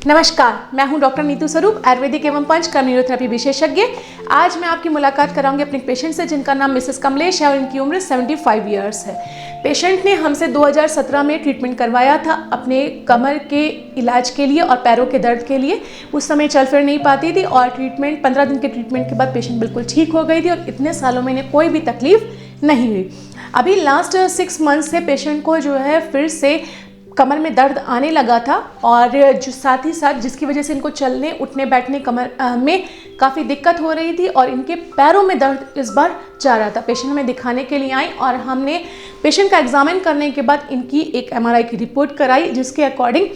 नमस्कार, मैं हूं डॉक्टर नीतू स्वरूप, आयुर्वेदिक एवं पंचकर्म न्यूरोथेरेपी विशेषज्ञ। आज मैं आपकी मुलाकात कराऊंगी अपने पेशेंट से जिनका नाम मिसेस कमलेश है और इनकी उम्र 75 ईयर्स है। पेशेंट ने हमसे 2017 में ट्रीटमेंट करवाया था अपने कमर के इलाज के लिए और पैरों के दर्द के लिए। उस समय चल फिर नहीं पाती थी और 15 दिन के ट्रीटमेंट के बाद पेशेंट बिल्कुल ठीक हो गई थी और इतने सालों में इन्हें कोई भी तकलीफ नहीं हुई। अभी लास्ट 6 मंथ से पेशेंट को जो है फिर से कमर में दर्द आने लगा था और जो साथ ही साथ जिसकी वजह से इनको चलने उठने बैठने कमर में काफ़ी दिक्कत हो रही थी और इनके पैरों में दर्द इस बार जा रहा था। पेशेंट हमें दिखाने के लिए आई और हमने पेशेंट का एग्जामिन करने के बाद इनकी एक MRI की रिपोर्ट कराई जिसके अकॉर्डिंग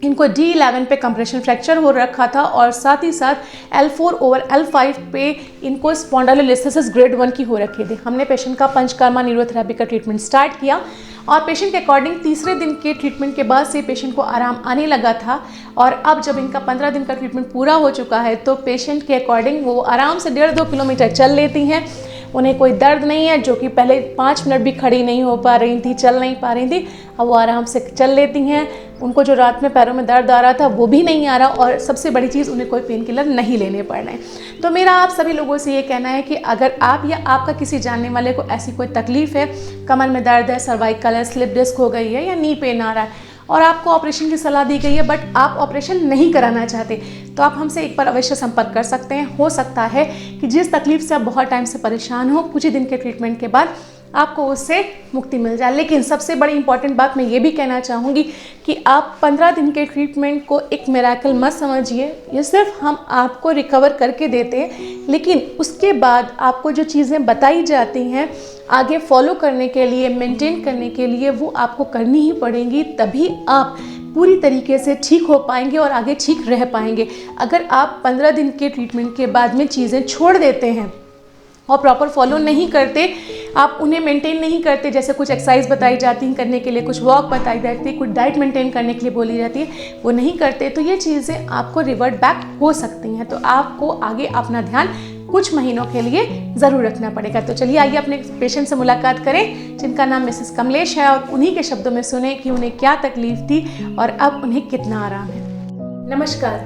इनको D11 पे कंप्रेशन फ्रैक्चर हो रखा था और साथ ही साथ L4/L5 पे इनको स्पॉन्डिलोलिस्थेसिस ग्रेड 1 की हो रखी थी। हमने पेशेंट का पंचकर्मा न्यूरोथेरेपी का ट्रीटमेंट स्टार्ट किया और पेशेंट के अकॉर्डिंग तीसरे दिन के ट्रीटमेंट के बाद से पेशेंट को आराम आने लगा था और अब जब इनका 15 दिन का ट्रीटमेंट पूरा हो चुका है तो पेशेंट के अकॉर्डिंग वो आराम से 1.5-2 किलोमीटर चल लेती हैं। उन्हें कोई दर्द नहीं है, जो कि पहले 5 मिनट भी खड़ी नहीं हो पा रही थी, चल नहीं पा रही थी, अब वो आराम से चल लेती हैं। उनको जो रात में पैरों में दर्द आ रहा था वो भी नहीं आ रहा और सबसे बड़ी चीज़ उन्हें कोई पेन किलर नहीं लेने पड़ रहे हैं। तो मेरा आप सभी लोगों से ये कहना है कि अगर आप या आपका किसी जानने वाले को ऐसी कोई तकलीफ़ है, कमर में दर्द है, सर्वाइकल है, स्लिप डिस्क हो गई है या नी पेन आ रहा है और आपको ऑपरेशन की सलाह दी गई है बट आप ऑपरेशन नहीं कराना चाहते, तो आप हमसे एक बार अवश्य संपर्क कर सकते हैं। हो सकता है कि जिस तकलीफ से आप बहुत टाइम से परेशान हो, कुछ ही दिन के ट्रीटमेंट के बाद आपको उससे मुक्ति मिल जाए। लेकिन सबसे बड़ी इंपॉर्टेंट बात मैं ये भी कहना चाहूँगी कि आप 15 दिन के ट्रीटमेंट को एक मिरेकल मत समझिए। ये सिर्फ हम आपको रिकवर करके देते हैं, लेकिन उसके बाद आपको जो चीज़ें बताई जाती हैं आगे फॉलो करने के लिए, मेंटेन करने के लिए, वो आपको करनी ही पड़ेंगी, तभी आप पूरी तरीके से ठीक हो पाएंगे और आगे ठीक रह पाएंगे। अगर आप 15 दिन के ट्रीटमेंट के बाद में चीज़ें छोड़ देते हैं और प्रॉपर फॉलो नहीं करते, आप उन्हें मेंटेन नहीं करते, जैसे कुछ एक्सरसाइज बताई जाती हैं करने के लिए, कुछ वॉक बताई जाती है, कुछ डाइट मेंटेन करने के लिए बोली जाती है, वो नहीं करते, तो ये चीज़ें आपको रिवर्ट बैक हो सकती हैं। तो आपको आगे अपना ध्यान कुछ महीनों के लिए ज़रूर रखना पड़ेगा। तो चलिए आइए अपने पेशेंट से मुलाकात करें जिनका नाम मिसेस कमलेश है और उन्हीं के शब्दों में सुने कि उन्हें क्या तकलीफ थी और अब उन्हें कितना आराम है। नमस्कार।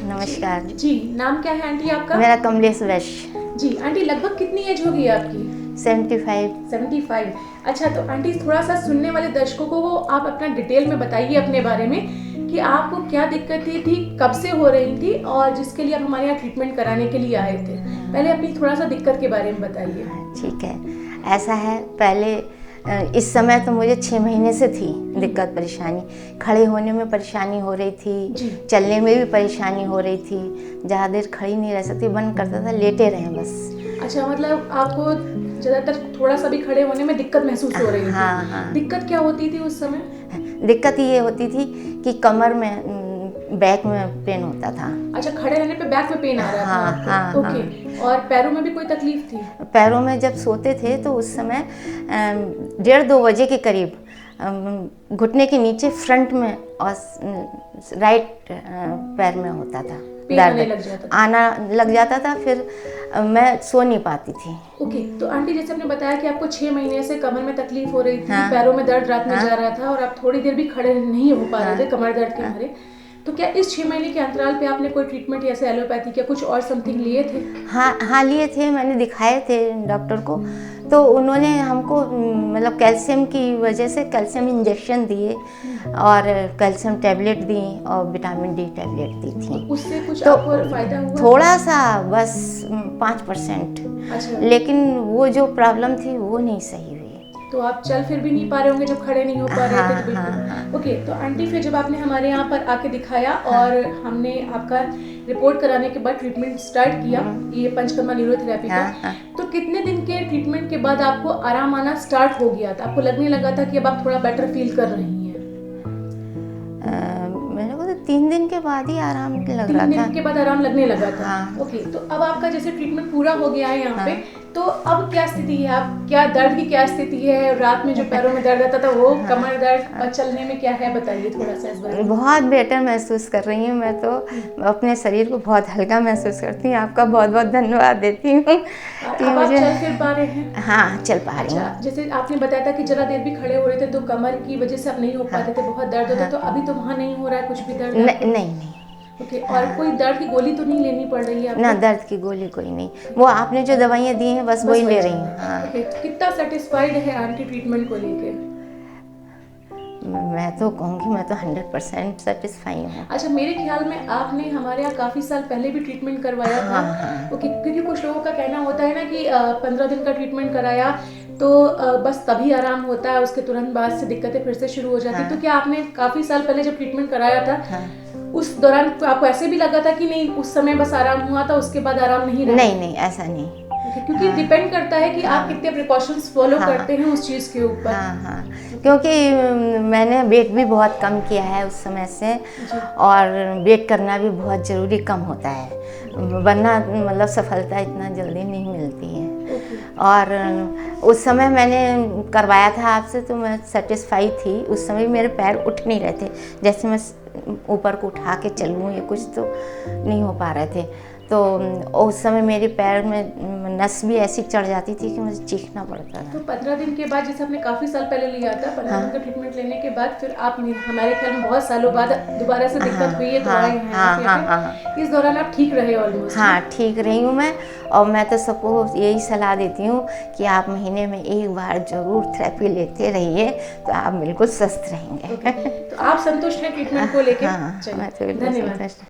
नमस्कार जी, नाम क्या है आंटी आपका? मेरा कमलेश वैश्य। जी आंटी, लगभग कितनी एज होगी आपकी? 75। अच्छा, तो आंटी थोड़ा सा सुनने वाले दर्शकों को वो आप अपना डिटेल में बताइए अपने बारे में कि आपको क्या दिक्कतें थी, कब से हो रही थी और जिसके लिए आप हमारे यहाँ ट्रीटमेंट कराने के लिए आए थे। पहले अपनी थोड़ा सा दिक्कत के बारे में बताइए। ठीक है, ऐसा है, पहले इस समय तो मुझे 6 महीने से थी दिक्कत परेशानी। खड़े होने में परेशानी हो रही थी, चलने में भी परेशानी हो रही थी, ज़्यादा देर खड़ी नहीं रह सकती, मन करता था लेटे रहें बस। अच्छा, मतलब आपको ज़्यादातर थोड़ा सा भी खड़े होने में दिक्कत महसूस हो रही थी? हाँ। दिक्कत क्या होती थी उस समय? दिक्कत ये होती थी कि कमर में, बैक में पेन होता था। अच्छा, खड़े रहने पे बैक में पेन आ रहा था? हाँ। ओके। और पैरों में भी कोई तकलीफ थी? पैरों में जब सोते थे तो उस समय 1:30-2 बजे के करीब घुटने के नीचे फ्रंट में और राइट पैर में होता था दर्द, आना लग जाता था, फिर मैं सो नहीं पाती थी। ओके, तो आंटी जैसे आपने बताया कि आपको 6 महीने से कमर में तकलीफ हो रही थी, पैरों में दर्द रात में जा रहा था और आप थोड़ी देर भी खड़े नहीं हो पा रहे थे कमर दर्द के मारे, तो क्या इस 6 महीने के अंतराल पे आपने कोई ट्रीटमेंट जैसे एलोपैथी या कुछ और समथिंग लिए थे? हाँ लिए थे, मैंने दिखाए थे डॉक्टर को, तो उन्होंने हमको मतलब कैल्शियम की वजह से कैल्शियम इंजेक्शन दिए और कैल्शियम टैबलेट दी और विटामिन D टैबलेट दी थी। उससे कुछ तो आपको फायदा हुआ? थोड़ा सा, बस 5%। अच्छा। लेकिन वो जो प्रॉब्लम थी वो नहीं सही हुई। तो आप चल फिर भी नहीं पा रहे होंगे जब खड़े नहीं हो पा रहे थे? तो बिल्कुल। ओके, तो आंटी फिर जब आपने हमारे यहाँ पर आके दिखाया और हमने आपका रिपोर्ट कराने के बाद ट्रीटमेंट स्टार्ट किया ये पंचकर्मा न्यूरोथेरेपी का, तो कितने दिन के ट्रीटमेंट के बाद आपको आराम आना स्टार्ट हो गया था? आपको लगने लगा था कि अब आप थोड़ा बेटर फील कर रही हैं? मेरे को तो 3 दिन के बाद ही आराम लग रहा था। 3 दिन के बाद आराम लगने लगा था? ओके, तो अब आपका जैसे ट्रीटमेंट पूरा हो गया है यहाँ पे, तो अब क्या स्थिति है, आप क्या दर्द की क्या स्थिति है, रात में जो पैरों में दर्द आता था वो, कमर दर्द और चलने में क्या है, बताइए थोड़ा सा इस बारे में। बहुत बेटर महसूस कर रही हूँ मैं तो, अपने शरीर को बहुत हल्का महसूस करती हूँ। आपका बहुत बहुत धन्यवाद देती हूँ कि अब आप मुझे। चल फिर पा रहे हैं? हाँ, चल पा रही अच्छा, हूँ। जैसे आपने बताया था कि जरा देर भी खड़े हो रहे थे तो कमर की वजह से आप नहीं हो पाते थे, बहुत दर्द होता, तो अभी तो वहाँ नहीं हो रहा है कुछ भी दर्द आपको? नहीं। ओके, और कोई दर्द की गोली तो नहीं लेनी पड़ रही है आपको? ना, दर्द की गोली कोई नहीं, वो आपने जो दवाइयाँ दी हैं बस वही ले रही हूँ। हाँ, ओके, तो कितना सेटिस्फाइड है आंटी ट्रीटमेंट को लेके? मैं तो कहूँगी मैं तो 100% सेटिस्फाई हूँ। अच्छा, मेरे ख्याल में आपने हमारे यहाँ काफ़ी साल पहले भी ट्रीटमेंट करवाया था। ओके, क्योंकि कुछ लोगों का कहना होता है ना कि 15 दिन का ट्रीटमेंट कराया तो बस तभी आराम होता है, उसके तुरंत बाद से दिक्कतें फिर से शुरू हो जाती है। तो क्या आपने काफ़ी साल पहले जब ट्रीटमेंट कराया था उस दौरान आपको ऐसे भी लगा था कि नहीं उस समय बस आराम हुआ था, उसके बाद आराम नहीं रहा? नहीं, ऐसा नहीं। क्योंकि डिपेंड करता है कि आप कितने प्रिकॉशंस फॉलो करते हैं उस चीज़ के ऊपर। हाँ, क्योंकि मैंने वेट भी बहुत कम किया है उस समय से, और वेट करना भी बहुत ज़रूरी, कम होता है, वरना मतलब सफलता इतना जल्दी नहीं मिलती है। और उस समय मैंने करवाया था आपसे तो मैं सेटिस्फाई थी। उस समय मेरे पैर उठ नहीं रहे थे, जैसे मैं ऊपर को उठा के चलूँ या कुछ तो नहीं हो पा रहे थे। तो उस समय मेरे पैर में नस भी ऐसी चढ़ जाती थी कि मुझे चीखना पड़ता था। तो 15 दिन के बाद, जैसे आपने काफ़ी साल पहले लिया था, 15 दिन का ट्रीटमेंट लेने के बाद फिर आप हमारे ख्याल में बहुत सालों बाद दोबारा से दिक्कत हुई है तो आए हैं। इस दौरान आप ठीक रहे ऑलमोस्ट? हाँ, ठीक रही हूँ मैं, और मैं तो सबको यही सलाह देती हूँ कि आप महीने में एक बार ज़रूर थेरेपी लेते रहिए, तो आप बिल्कुल स्वस्थ रहेंगे। तो आप संतुष्ट हैं ट्रीटमेंट को लेकर? हाँ, मैं तो बिल्कुल धन्यवाद। संतुष्ट।